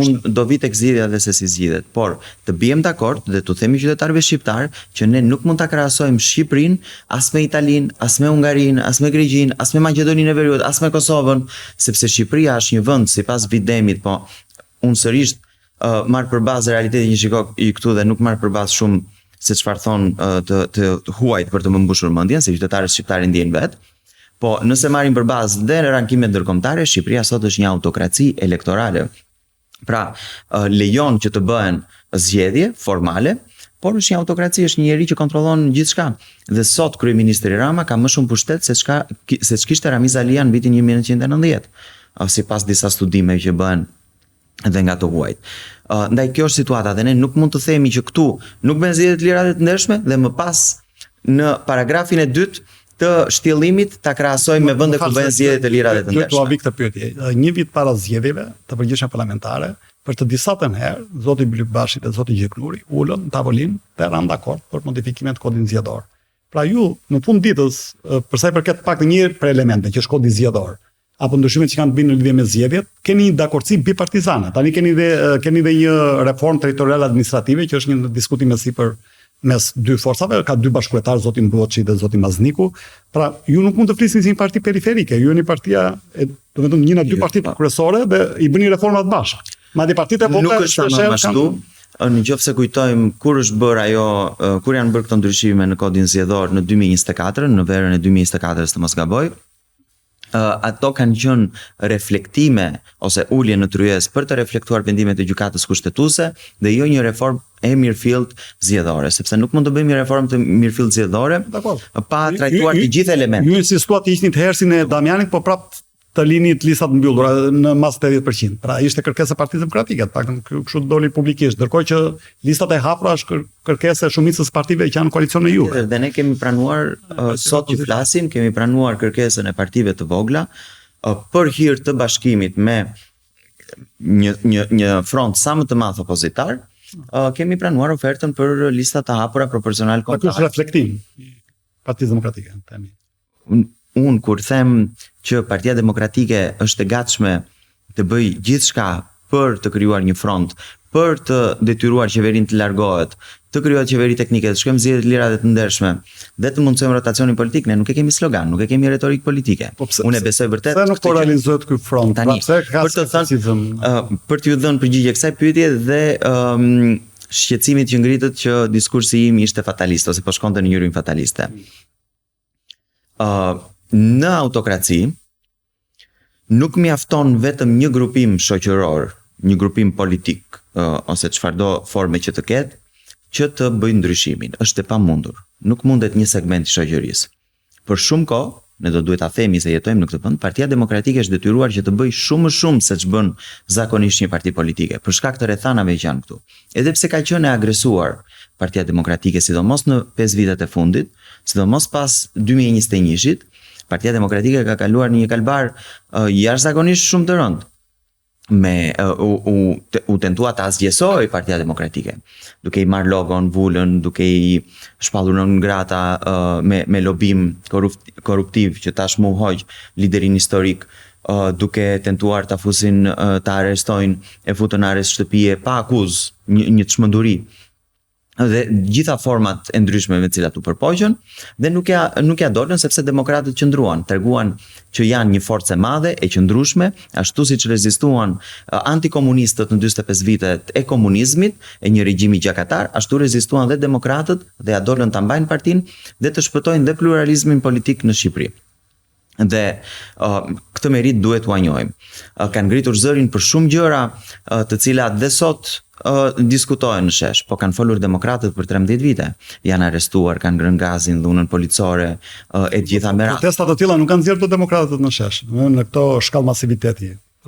Unë do vi tek zgjidhja dhe se si zgjidhet, por të bijem dakord dhe t'u themi qytetarëve shqiptar që ne nuk mund ta krahasojmë Shqipërinë as me Italinë, as me Hungarinë, as me Greqinë, as me Maqedoninë e Veriut, as me Kosovën, sepse Shqipëria është një vend sipas Videmit, po unë sërish marr përbazë realitetin që shikoj i këtu dhe nuk marr përbazë shumë se çfarë thon të huajt për të më mbushur mendjen, se qytetarët shqiptarë ndjejnë vet. Po nëse marrim përbazë dhe rankimet ndërkombëtare, Shqipëria sot është një autokraci elektorale. Pra, lejon që të bëhen zgjedhje formale, por është një autokraci, është një njeri që kontrollon gjithçka. Dhe sot kryeministri Rama ka më shumë pushtet se ç'kishte Ramiz Alia në vitin 1990, sipas disa studimeve që bëhen dhe nga të huajt. Ndaj kjo është situata dhe ne nuk mund të themi që këtu nuk bën zgjedhje të lira dhe të ndershme dhe më pas në paragrafin e dytë të shtjellimit ta krahasojmë me vende ku bëhen zgjedhje të lira dhe të ndershme. Këtu këtë pyetje. Një vit para zgjedhjeve të përgjithshme parlamentare, për të disatën herë, zoti Bylik Bashi dhe zoti Gjeknuri ulën në tavolinë dhe ranë dakord për modifikimin e kodit zgjedhor. Pra ju në fund ditës, për sa i përket pak të një për elemente që është kodi zgjedhor, apo ndryshimet që kanë të bëjnë në lidhje me zgjedhjet, keni një dakordsi bipartizane. Tani keni dhe një reformë territoriale administrative që është një diskutim mes dy forcave, ka dy bashkëkryetarë, zoti Mbroçi dhe zoti Mazniku. Pra, ju nuk mund të flisni si një parti periferike, ju jeni partia, domethënë një nga dy partitë kryesore dhe i bëni reformat bashkë. Madje partitë e vogla nuk është më ashtu. Nëse kujtojmë kur është bërë ajo, kur janë bërë këto ndryshime në kodin zgjedhor në 2024, në verën e 2024-s të mos gaboj, ato kanë qenë reflektime ose ulje në tryez për të reflektuar vendimet e gjykatës kushtetuese dhe jo një reformë e mirëfillt zgjedhore, sepse nuk mund të bëjmë një reformë të mirëfillt zgjedhore pa trajtuar të gjithë elementet. Ju insistuat të hiqni hersin e Damianit, po prapë të lini të listat mbyllura në mas 80%. Pra ishte kërkesa e Partisë Demokratike, paktën kështu doli publikisht, ndërkohë që listat e hapura është kërkesa e shumicës partive që janë në koalicion me juve. Dhe ne kemi pranuar sot që flasim, kemi pranuar kërkesën e partive të vogla për hir të bashkimit me një front sa më të madh opozitar. Kemi pranuar ofertën për listat të hapura proporcional kontare. Kjo është reflektim Partisë Demokratike, themi. Unë kur them që Partia Demokratike është e gatshme të bëj gjithçka për të krijuar një front, për të detyruar qeverinë të largohet, të krijohet qeveri teknike, të shkojmë zgjedhje të lira dhe të ndershme, dhe të mundsojmë rotacionin politik, ne nuk e kemi slogan, nuk e kemi retorik politike. Unë e besoj vërtet. Pse nuk po realizohet ky front? Për t'ju dhënë përgjigje kësaj pyetje dhe shqetësimit që ngritet që diskursi im ishte fatalist ose po shkonte në njërin fataliste. Në autokraci nuk mjafton vetëm një grupim shoqëror, një grupim politik ose çfarëdo forme që të ketë që të bëjë ndryshimin. Është e pamundur. Nuk mundet një segment i shoqërisë. Për shumë kohë, ne do duhet ta themi se jetojmë në këtë vend, Partia Demokratike është detyruar që të bëjë shumë më shumë se ç'bën zakonisht një parti politike, për shkak të rrethanave që janë këtu. Edhe pse ka qenë e agresuar Partia Demokratike, sidomos në 5 vitet e fundit, sidomos pas 2021-shit, Partia Demokratike ka kaluar në një kalbar jashtëzakonisht shumë të rëndë. U tentua ta zgjesoj Partia Demokratike, duke i marrë logon, vulën, duke i shpallur në ngrata me lobim korruptiv që tashmë u hoq liderin historik, duke tentuar ta fusin, ta arrestojnë, e futën në arrest shtëpie pa akuzë, një çmenduri. Dhe gjitha format e ndryshme me cilat u përpoqën dhe nuk ja dolën sepse demokratët qëndruan, treguan që janë një forcë e madhe e qëndrueshme, ashtu siç rezistuan antikomunistët në 45 vitet e komunizmit, e një regjimi gjakatar, ashtu rezistuan dhe demokratët dhe ja dolën ta mbajnë partinë dhe të shpëtojnë dhe pluralizmin politik në Shqipëri. Dhe këtë merit duhet t'u njohim. Kanë ngritur zërin për shumë gjëra të cilat dhe sot diskutohen në shesh, po kanë folur demokratët për 13 vite. Janë arrestuar, kanë ngrënë gazin, dhunën policore, e gjitha merat. Protestat të tilla nuk kanë nxjerrë të demokratët në shesh, në këto shkallë masiviteti.